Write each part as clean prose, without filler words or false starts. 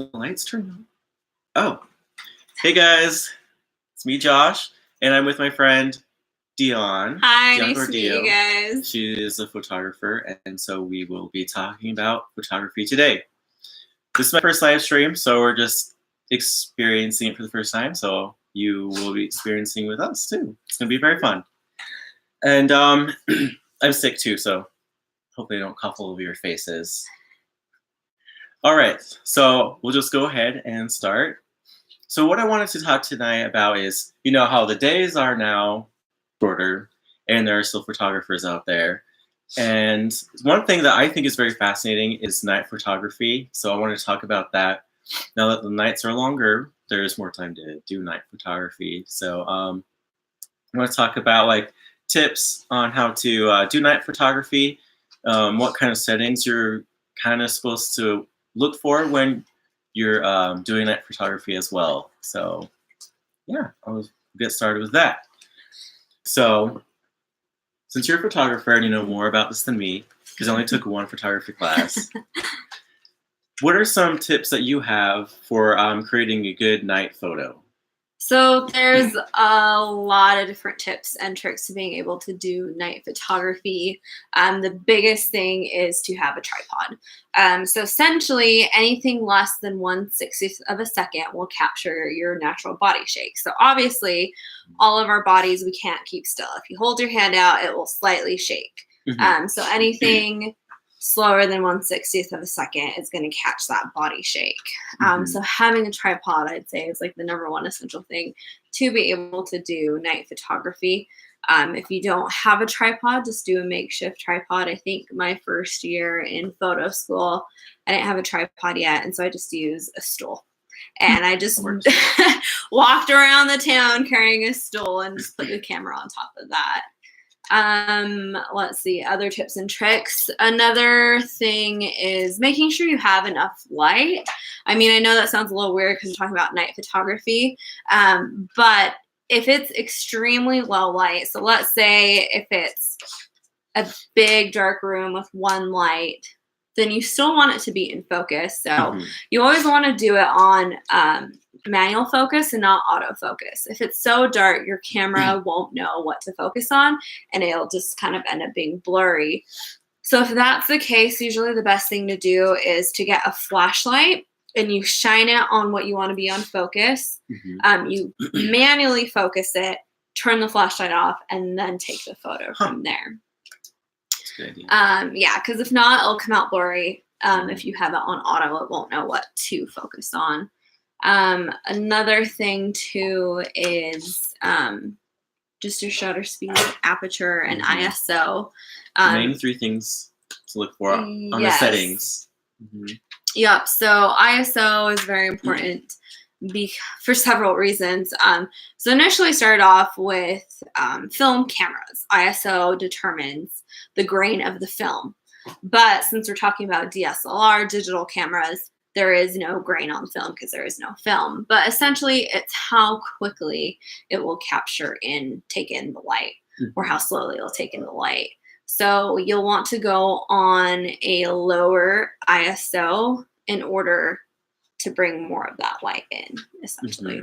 The lights turned on. Oh, hey guys, it's me, Josh, and I'm with my friend Dionne. Hi, Dionne nice to meet you guys. She is a photographer, and so we will be talking about photography today. This is my first live stream, so we're just experiencing it for the first time. So you will be experiencing with us too. It's gonna be very fun. And I'm sick too, so hopefully I don't cough all over your faces. All right, so we'll just go ahead and start. So what I wanted to talk tonight about is, you know, how the days are now shorter and there are still photographers out there. And one thing that I think is very fascinating is night photography. So I want to talk about that. Now that the nights are longer, there's more time to do night photography. So I want to talk about like tips on how to do night photography, what kind of settings you're kind of supposed to look for when you're doing night photography as well. So yeah, I'll get started with that. So since you're a photographer and you know more about this than me, because I only took one photography class, what are some tips that you have for creating a good night photo? So there's a lot of different tips and tricks to being able to do night photography. The biggest thing is to have a tripod. So essentially anything less than 1/60th of a second will capture your natural body shake. So obviously all of our bodies, we can't keep still. If you hold your hand out, it will slightly shake. So anything slower than 1/60th of a second is going to catch that body shake. So having a tripod, I'd say, is like the number one essential thing to be able to do night photography. If you don't have a tripod, just do a makeshift tripod. I think my first year in photo school, I didn't have a tripod yet, and so I just used a stool. And I just walked around the town carrying a stool and just put the camera on top of that. Let's see, other tips and tricks. Another thing is making sure you have enough light. I mean, I know that sounds a little weird because we're talking about night photography, but if it's extremely low light, so let's say if it's a big dark room with one light, then you still want it to be in focus. So you always want to do it on manual focus and not autofocus. If it's so dark, your camera won't know what to focus on and it'll just kind of end up being blurry. So if that's the case, usually the best thing to do is to get a flashlight and you shine it on what you want to be on focus. You manually focus it, turn the flashlight off, and then take the photo from there. Yeah, because if not, it'll come out blurry. If you have it on auto, it won't know what to focus on. Another thing too is just your shutter speed, aperture, and ISO. Name 3 things to look for on the settings. Yep. So ISO is very important for several reasons. So initially started off with film cameras. ISO determines the grain of the film. But since we're talking about DSLR, digital cameras, there is no grain on film because there is no film. But essentially, it's how quickly it will capture and take in the light, or how slowly it'll take in the light. So you'll want to go on a lower ISO in order to bring more of that light in, essentially.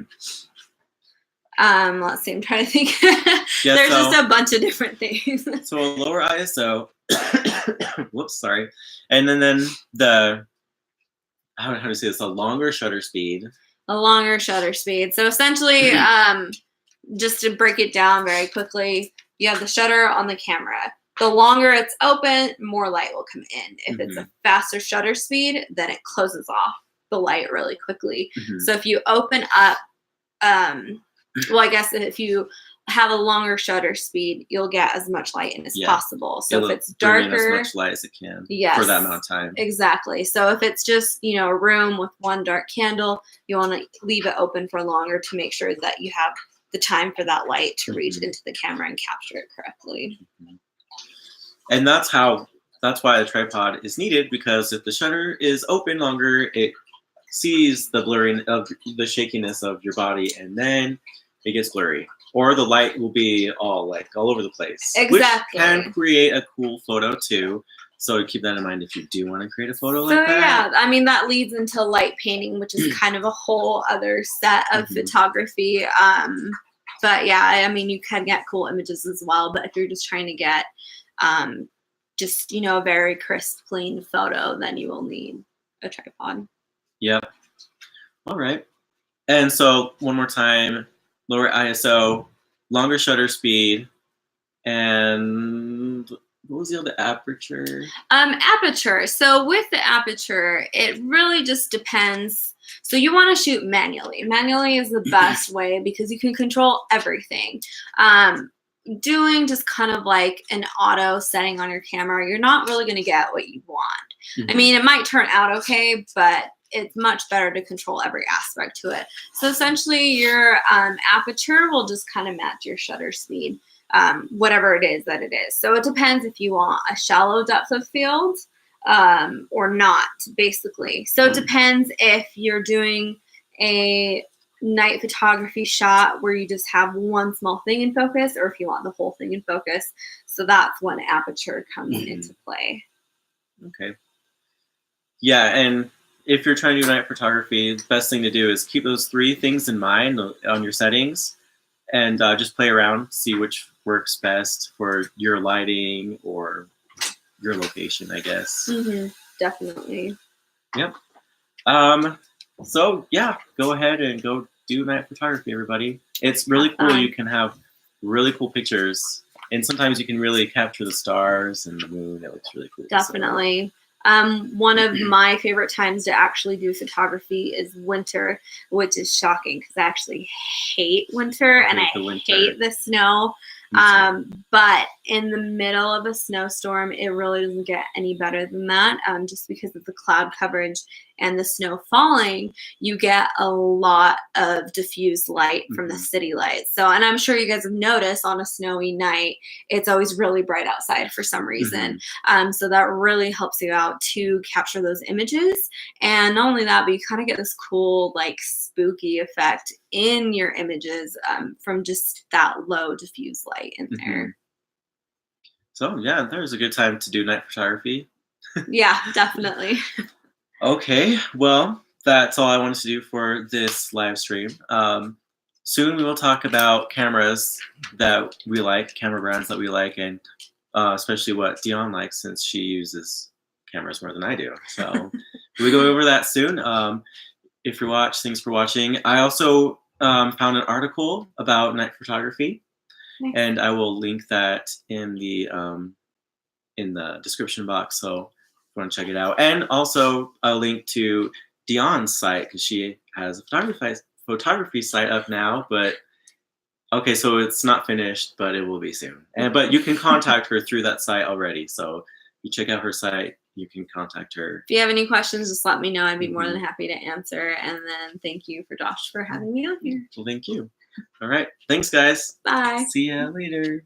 Let's see, I'm trying to think. There's just a bunch of different things. So a lower ISO, whoops, sorry. And then the, how to say this, a longer shutter speed. A longer shutter speed. So essentially, just to break it down very quickly, you have the shutter on the camera. The longer it's open, more light will come in. If it's a faster shutter speed, then it closes off the light really quickly. So if you open up, well, I guess if you have a longer shutter speed, you'll get as much light in as possible. So if it's darker, as much light as it can for that amount of time. Exactly. So if it's just, you know, a room with one dark candle, you want to leave it open for longer to make sure that you have the time for that light to reach into the camera and capture it correctly. And that's why a tripod is needed, because if the shutter is open longer, it sees the blurring of the shakiness of your body, and then it gets blurry, or the light will be all over the place. Exactly. Which can create a cool photo too, So keep that in mind if you do want to create a photo So like that. yeah, I mean that leads into light painting, which is kind of a whole other set of photography. But yeah, I mean you can get cool images as well. But if you're just trying to get just a very crisp, clean photo, then you will need a tripod. Yep. All right. And so one more time, lower ISO, longer shutter speed, and what was the other aperture? Aperture. So with the aperture, it really just depends. So you want to shoot manually. Manually is the best way because you can control everything. Doing just kind of like an auto setting on your camera, you're not really going to get what you want. I mean, it might turn out okay, but it's much better to control every aspect to it. So essentially your aperture will just kind of match your shutter speed. Whatever it is that it is. So it depends if you want a shallow depth of field or not, basically. So it depends if you're doing a night photography shot where you just have one small thing in focus or if you want the whole thing in focus. So that's when aperture comes into play. Okay. Yeah, and if you're trying to do night photography, the best thing to do is keep those 3 things in mind on your settings and just play around, see which works best for your lighting or your location, I guess. Definitely. Yep. So yeah, go ahead and go do night photography, everybody. It's really cool. You can have really cool pictures, and sometimes you can really capture the stars and the moon. It looks really cool. Definitely. One of my favorite times to actually do photography is winter, which is shocking because I actually hate winter and I hate the snow. But in the middle of a snowstorm, it really doesn't get any better than that. Just because of the cloud coverage and the snow falling, you get a lot of diffused light from the city lights. So, and I'm sure you guys have noticed on a snowy night, it's always really bright outside for some reason. So that really helps you out to capture those images. And not only that, but you kind of get this cool, like spooky effect in your images from just that low diffuse light in there. So yeah, there's a good time to do night photography. Yeah, definitely. Okay, well, that's all I wanted to do for this live stream. Soon we will talk about cameras that we like, camera brands that we like, and especially what Dionne likes since she uses cameras more than I do. So we'll go over that soon. If you watch, thanks for watching. I also found an article about night photography, and I will link that in the description box. So want to check it out, and also a link to Dionne's site because she has a photography site up now. But okay, so it's not finished, but it will be soon. But you can contact her through that site already. So you check out her site, you can contact her. If you have any questions, just let me know. I'd be more than happy to answer. And then thank you for Josh for having me on here. Well, thank you. All right, thanks guys. Bye. See ya later.